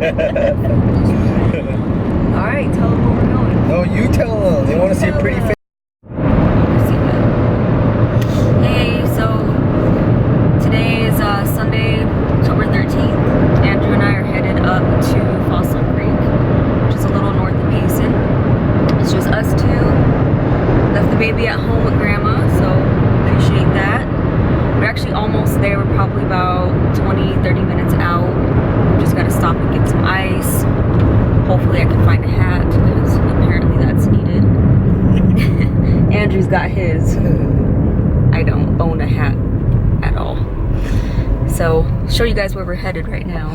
Alright, tell them where we're going. No, you tell them. They want to see a pretty face. Hey, so today is Sunday, October 13th. Andrew and I are headed up to Fossil Creek, which is a little north of Payson. It's just us two. Left the baby at home with Grandma, so appreciate that. We're actually almost there. We're probably about 20-30 minutes out. Just gotta stop and get some ice. Hopefully I can find a hat, because apparently that's needed. Andrew's got his. I don't own a hat at all. So, show you guys where we're headed right now.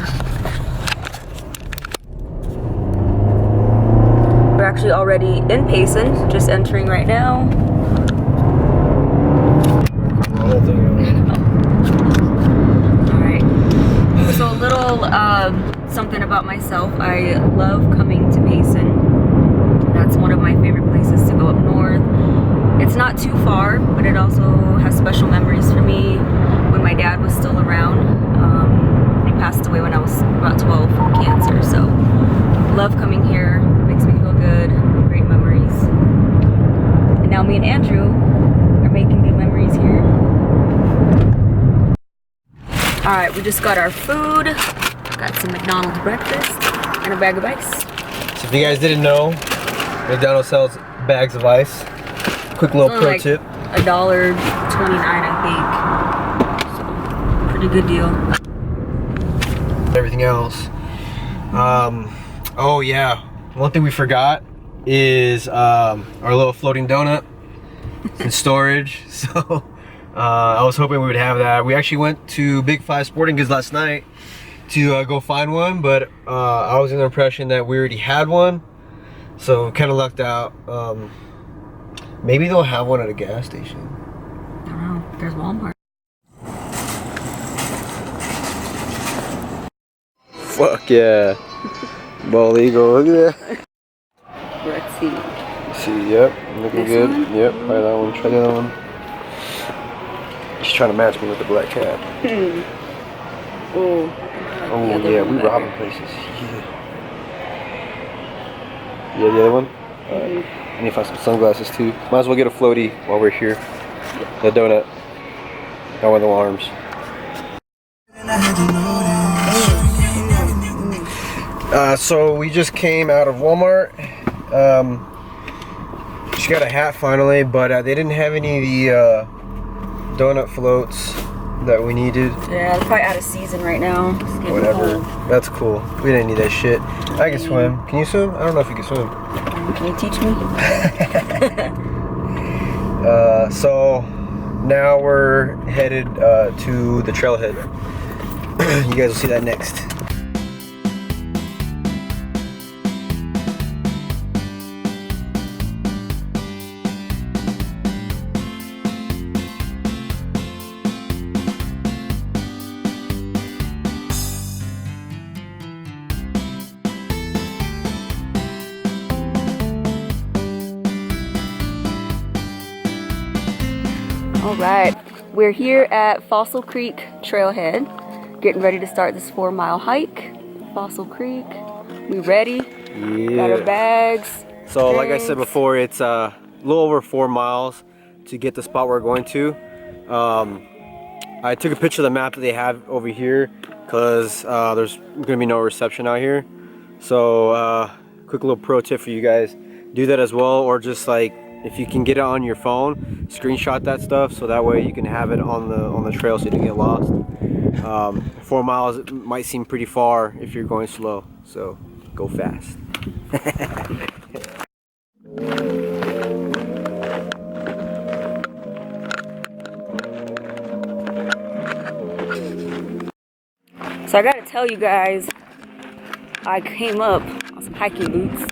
We're actually already in Payson, just entering right now. Alright. So a little something about myself. I love coming to Payson. That's one of my favorite places to go up north. It's not too far, but it also has special memories for me when my dad was still around. He passed away when I was about 12 from cancer, so love coming here. Makes me feel good. Great memories. And now me and Andrew are making good memories here. Alright, we just got our food. Got some McDonald's breakfast and a bag of ice. So if you guys didn't know, McDonald's sells bags of ice. Quick little pro tip. $1.29, I think. So, pretty good deal. Everything else. Oh yeah, one thing we forgot is our little floating donut. It's in storage, so I was hoping we would have that. We actually went to Big 5 Sporting Goods last night to go find one, but I was in the impression that we already had one, so kind of lucked out. Maybe they'll have one at a gas station. I don't know. There's Walmart. Fuck yeah. Bald eagle, look at that. Let's see. See, yep, looking This good. one? Yep, try that one, try the other one. She's trying to match me with the black cat. Oh. Oh yeah, we robbing places. Yeah. Yeah, the other one? Alright. I need to find some sunglasses too. Might as well get a floaty while we're here. The donut. Not one of the alarms. So we just came out of Walmart. She got a hat finally, but they didn't have any of the donut floats that we needed. Yeah, they're probably out of season right now. Whatever. That's cool. We didn't need that shit. I can swim. Can you swim? I don't know if you can swim. Can you teach me? So now we're headed to the Trailhead. You guys will see that next. All right, we're here at Fossil Creek Trailhead, getting ready to start this 4-mile hike. Fossil Creek, we ready? Yeah. Got our bags. So like I said before, it's a little over 4 miles to get the spot we're going to. I took a picture of the map that they have over here because there's gonna be no reception out here. So quick little pro tip for you guys, do that as well, or just like if you can get it on your phone, screenshot that stuff so that way you can have it on the trail so you don't get lost. 4 miles might seem pretty far if you're going slow, so go fast. So I gotta tell you guys, I came up on some hiking boots.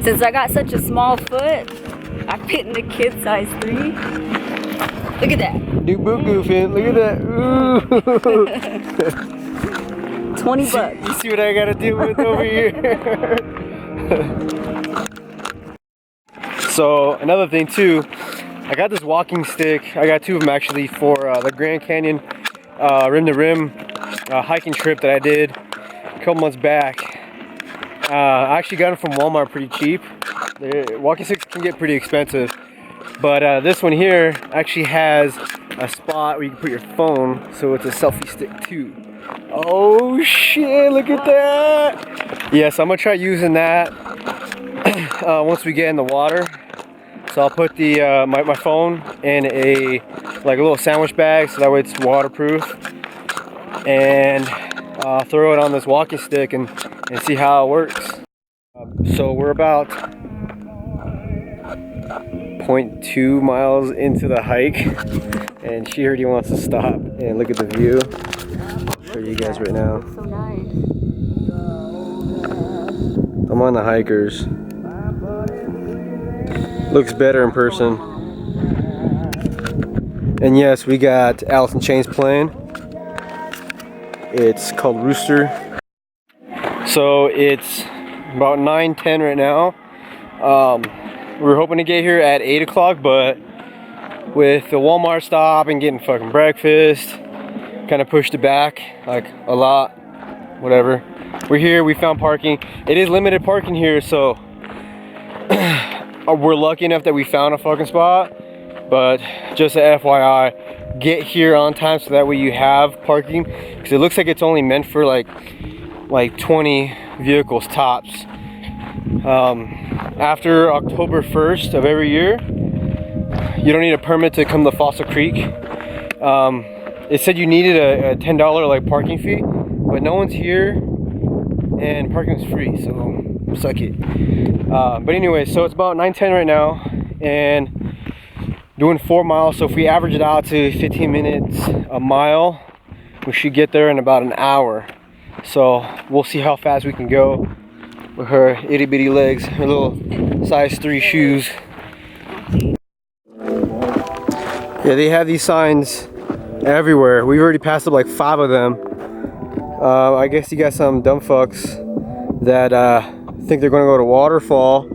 Since I got such a small foot, I fit in the kid size 3. Look at that. Do boot goofing, look at that. Ooh. 20 bucks. You see what I gotta deal with over here? So another thing too, I got this walking stick. I got 2 of them actually for the Grand Canyon rim to rim hiking trip that I did. couple months back. I actually got them from Walmart pretty cheap. Walking sticks can get pretty expensive, but this one here actually has a spot where you can put your phone, so it's a selfie stick too. Oh shit, look at that! Yes, I'm gonna try using that once we get in the water. So I'll put the my phone in a little sandwich bag, so that way it's waterproof, and throw it on this walking stick and see how it works. So we're about 0.2 miles into the hike, and she already wants to stop and look at the view. I'll show you guys right now. So nice. I'm on the hikers. Looks better in person. And yes, we got Alice in Chains playing. It's called Rooster. So it's about 9:10 right now. We were hoping to get here at 8 o'clock, but with the Walmart stop and getting fucking breakfast, kind of pushed it back like a lot. Whatever. We're here, we found parking. It is limited parking here, so we're lucky enough that we found a fucking spot. But just a FYI, get here on time so that way you have parking, because it looks like it's only meant for like 20 vehicles tops. After October 1st of every year, you don't need a permit to come to Fossil Creek. It said you needed a $10 parking fee, but no one's here and parking is free, so suck it. But anyway, so it's about 9:10 right now and doing 4 miles. So if we average it out to 15 minutes a mile, we should get there in about an hour. So we'll see how fast we can go with her itty bitty legs, her little size 3 shoes. Yeah, they have these signs everywhere. We've already passed up like 5 of them. I guess you got some dumb fucks that think they're gonna go to Waterfall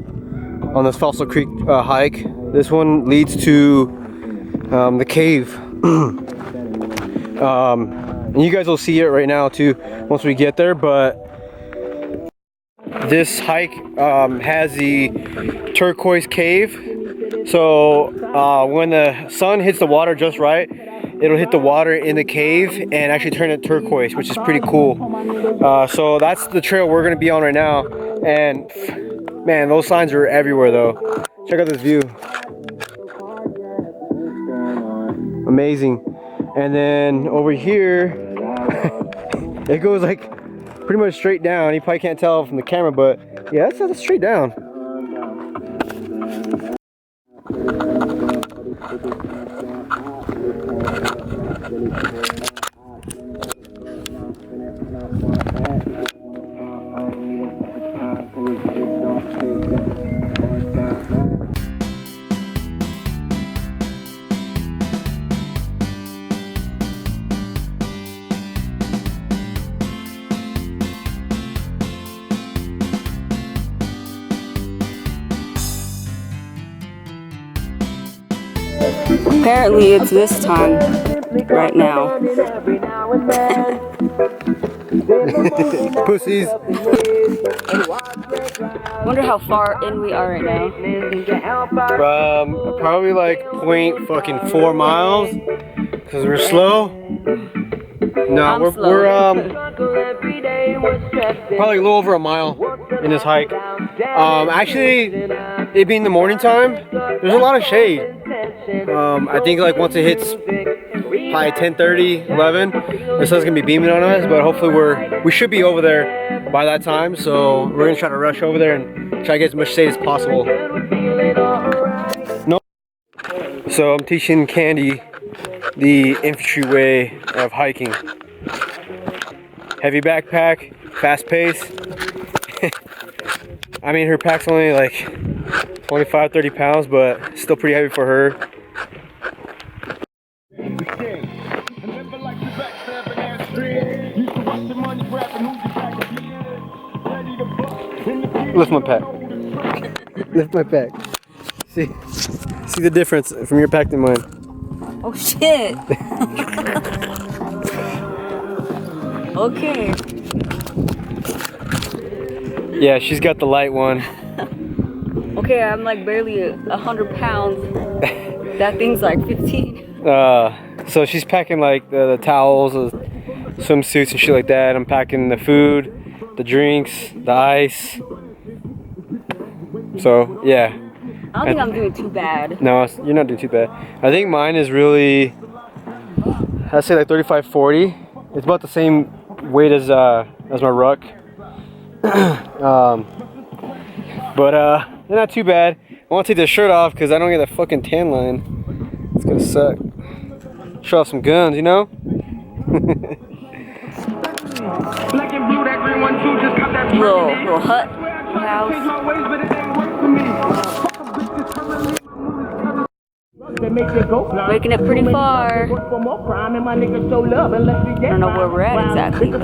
on this Fossil Creek hike. This one leads to the cave. And you guys will see it right now too once we get there, but this hike has the turquoise cave. So when the sun hits the water just right, it'll hit the water in the cave and actually turn it turquoise, which is pretty cool. So that's the trail we're gonna be on right now. And man, those signs are everywhere though. Check out this view. Amazing. And then over here, it goes like pretty much straight down. You probably can't tell from the camera, but yeah, that's straight down. Apparently it's this time right now. Pussies. Wonder how far in we are right now. Probably like 0.4 miles because we're slow. No, we're probably a little over a mile in this hike. Actually, it being the morning time, there's a lot of shade. I think like once it hits probably 10:30, 11, the sun's gonna be beaming on us, but hopefully we should be over there by that time. So we're gonna try to rush over there and try to get as much shade as possible. No. So I'm teaching Candy the infantry way of hiking. Heavy backpack, fast pace. I mean, her pack's only like 25-30 pounds, but still pretty heavy for her. Lift my pack. Lift my pack. See the difference from your pack to mine. Oh shit. Okay. Yeah, she's got the light one. Okay, I'm like barely 100 pounds. That thing's like 15. So she's packing like the towels, the swimsuits and shit like that. I'm packing the food, the drinks, the ice. So yeah. I don't think I'm doing too bad. No, you're not doing too bad. I think mine is really, I'd say like 35, 40. It's about the same weight as my ruck. But they're not too bad. I want to take the shirt off because I don't get that fucking tan line. It's gonna suck. Show off some guns, you know? Little hut house. Making it pretty far. I don't know where we're at exactly. Yeah,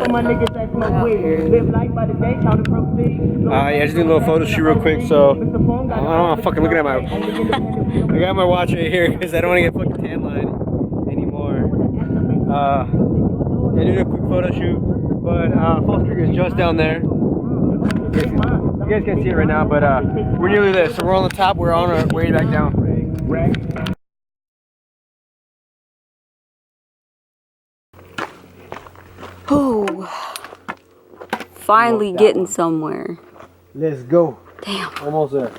just doing a little photo shoot real quick. So I don't know, fucking looking at my. I got my watch right here because I don't want to get fucking tan line anymore. Yeah, doing a quick photo shoot, but Falls Creek is just down there. You guys can't see it right now, but we're nearly there. So we're on the top. We're on our way back down. Oh, finally getting somewhere. Let's go. Damn. Almost there.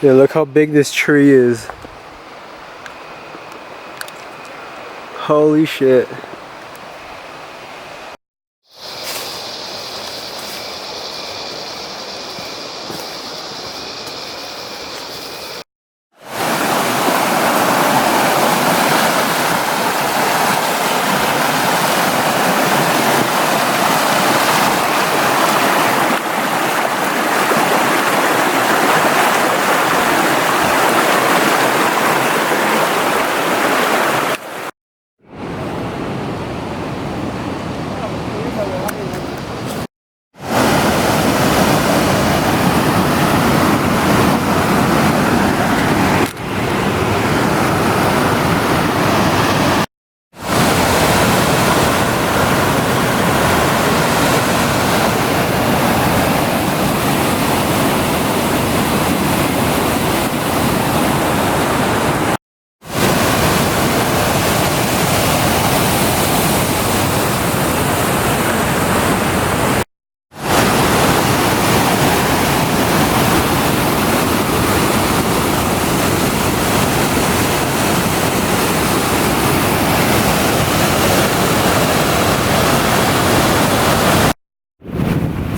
Yeah, look how big this tree is. Holy shit.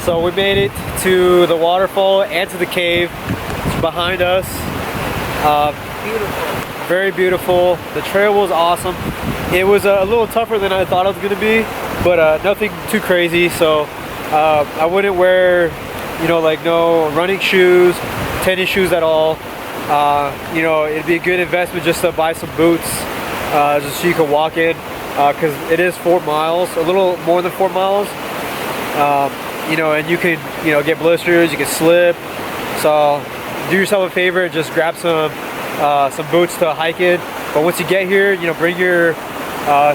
So we made it to the waterfall and to the cave. It's behind us. Beautiful. Very beautiful. The trail was awesome. It was a little tougher than I thought it was going to be, but nothing too crazy. So I wouldn't wear, you know, like no running shoes, tennis shoes at all. You know, it'd be a good investment just to buy some boots, just so you can walk in, because it is 4 miles, a little more than 4 miles. You know, and you could, you know, get blisters, you could slip. So do yourself a favor, just grab some boots to hike in. But once you get here, you know, bring your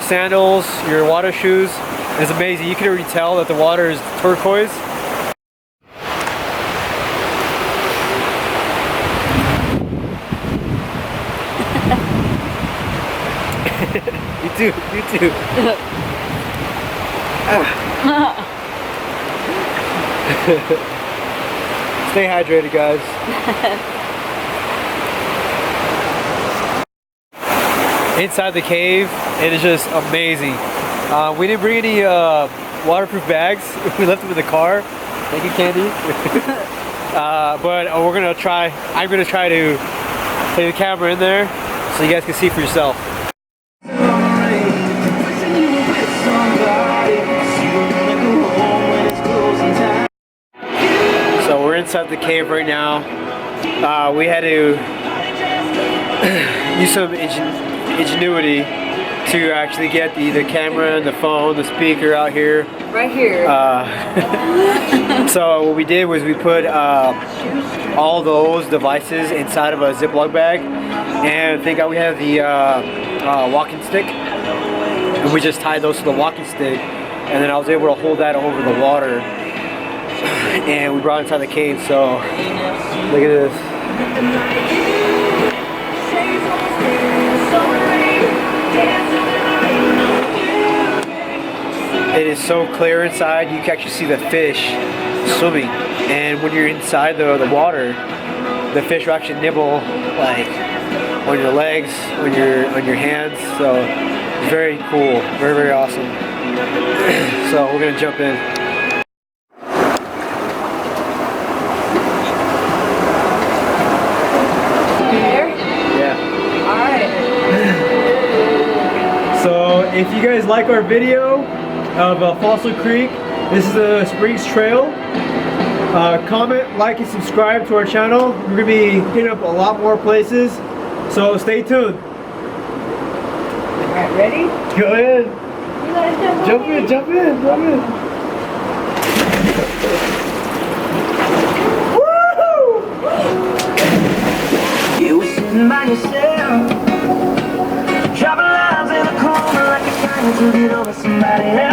sandals, your water shoes. It's amazing. You can already tell that the water is turquoise. You too. Stay hydrated, guys. Inside the cave, it is just amazing. We didn't bring any waterproof bags. We left them in the car. Thank you, Candy. But we're gonna try. I'm gonna try to take the camera in there so you guys can see for yourself. So we're inside the cave right now. We had to use some ingenuity to actually get the camera and the phone, the speaker out here. Right here. So what we did was we put all those devices inside of a Ziploc bag, and thank God we have the walking stick, and we just tied those to the walking stick, and then I was able to hold that over the water, and we brought it inside the cave. So look at this. It is so clear inside, you can actually see the fish swimming. And when you're inside the water, the fish will actually nibble like on your legs, on your hands. So it's very cool, very, very awesome. So we're gonna jump in. So if you guys like our video of Fossil Creek, this is the Springs Trail. Comment, like, and subscribe to our channel. We're gonna be hitting up a lot more places, so stay tuned. Alright, ready? Go ahead. You guys Jump in, jump in, jump in. Woo! You were sitting by yourself, dropping lines in a corner like you're trying to get over somebody else.